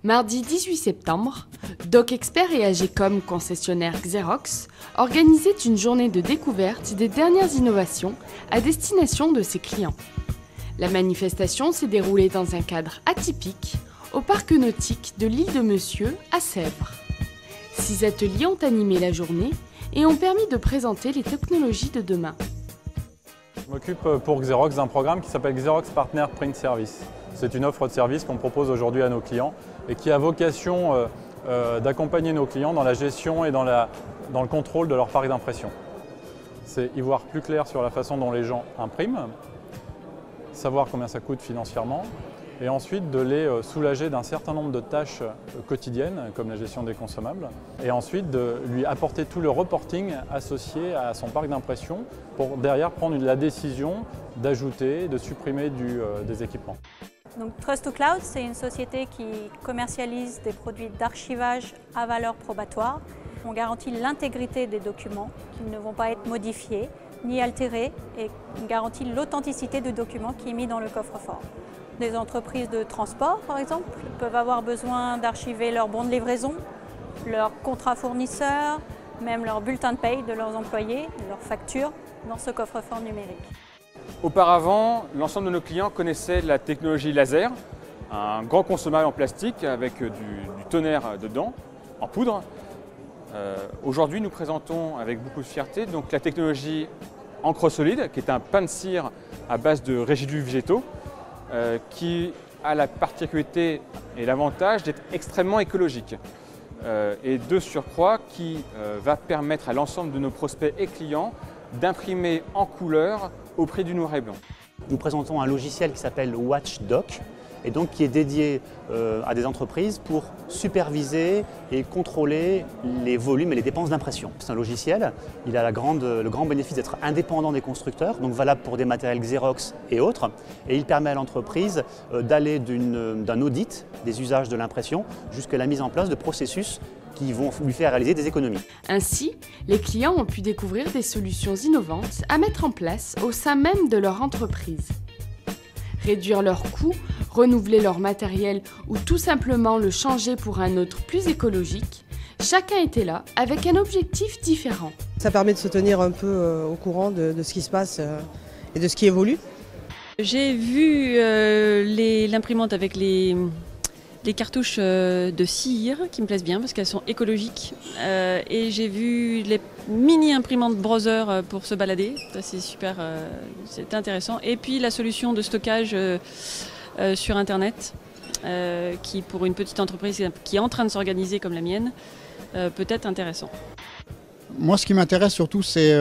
Mardi 18 septembre, DocExpert et AGCOM, concessionnaire Xerox, organisaient une journée de découverte des dernières innovations à destination de ses clients. La manifestation s'est déroulée dans un cadre atypique au parc nautique de l'île de Monsieur à Sèvres. 6 ateliers ont animé la journée et ont permis de présenter les technologies de demain. Je m'occupe pour Xerox d'un programme qui s'appelle Xerox Partner Print Service. C'est une offre de service qu'on propose aujourd'hui à nos clients et qui a vocation d'accompagner nos clients dans la gestion et dans le contrôle de leur parc d'impression. C'est y voir plus clair sur la façon dont les gens impriment, savoir combien ça coûte financièrement et ensuite de les soulager d'un certain nombre de tâches quotidiennes comme la gestion des consommables et ensuite de lui apporter tout le reporting associé à son parc d'impression pour derrière prendre la décision d'ajouter, de supprimer des équipements. Donc Trust2Cloud, c'est une société qui commercialise des produits d'archivage à valeur probatoire. On garantit l'intégrité des documents qui ne vont pas être modifiés ni altérés et on garantit l'authenticité du document qui est mis dans le coffre-fort. Des entreprises de transport, par exemple, peuvent avoir besoin d'archiver leurs bons de livraison, leurs contrats fournisseurs, même leurs bulletins de paye de leurs employés, leurs factures dans ce coffre-fort numérique. Auparavant, l'ensemble de nos clients connaissaient la technologie laser, un grand consommable en plastique avec du tonnerre dedans, en poudre. Aujourd'hui, nous présentons avec beaucoup de fierté donc, la technologie encre solide, qui est un pain de cire à base de résidus végétaux, qui a la particularité et l'avantage d'être extrêmement écologique. Et de surcroît, qui va permettre à l'ensemble de nos prospects et clients d'imprimer en couleur au prix du noir et blanc. Nous présentons un logiciel qui s'appelle WatchDoc et donc qui est dédié à des entreprises pour superviser et contrôler les volumes et les dépenses d'impression. C'est un logiciel, il a le grand bénéfice d'être indépendant des constructeurs, donc valable pour des matériels Xerox et autres, et il permet à l'entreprise d'aller d'un audit des usages de l'impression jusqu'à la mise en place de processus qui vont lui faire réaliser des économies. Ainsi, les clients ont pu découvrir des solutions innovantes à mettre en place au sein même de leur entreprise. Réduire leurs coûts, renouveler leur matériel ou tout simplement le changer pour un autre plus écologique, chacun était là avec un objectif différent. Ça permet de se tenir un peu au courant de ce qui se passe et de ce qui évolue. J'ai vu l'imprimante avec les cartouches de cire qui me plaisent bien parce qu'elles sont écologiques et j'ai vu les mini imprimantes browser pour se balader, ça c'est super, c'est intéressant. Et puis la solution de stockage sur internet qui pour une petite entreprise qui est en train de s'organiser comme la mienne peut être intéressant. Moi, ce qui m'intéresse surtout, c'est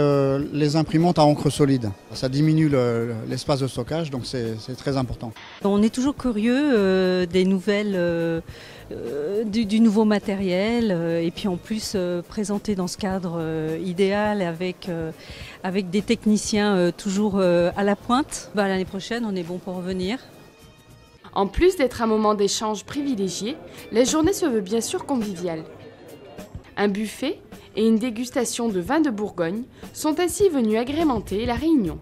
les imprimantes à encre solide. Ça diminue l'espace de stockage, donc c'est très important. On est toujours curieux des nouvelles, du nouveau matériel et puis en plus présenté dans ce cadre idéal avec des techniciens toujours à la pointe. L'année prochaine, on est bon pour revenir. En plus d'être un moment d'échange privilégié, la journée se veut bien sûr conviviale. Un buffet et une dégustation de vins de Bourgogne sont ainsi venus agrémenter la réunion.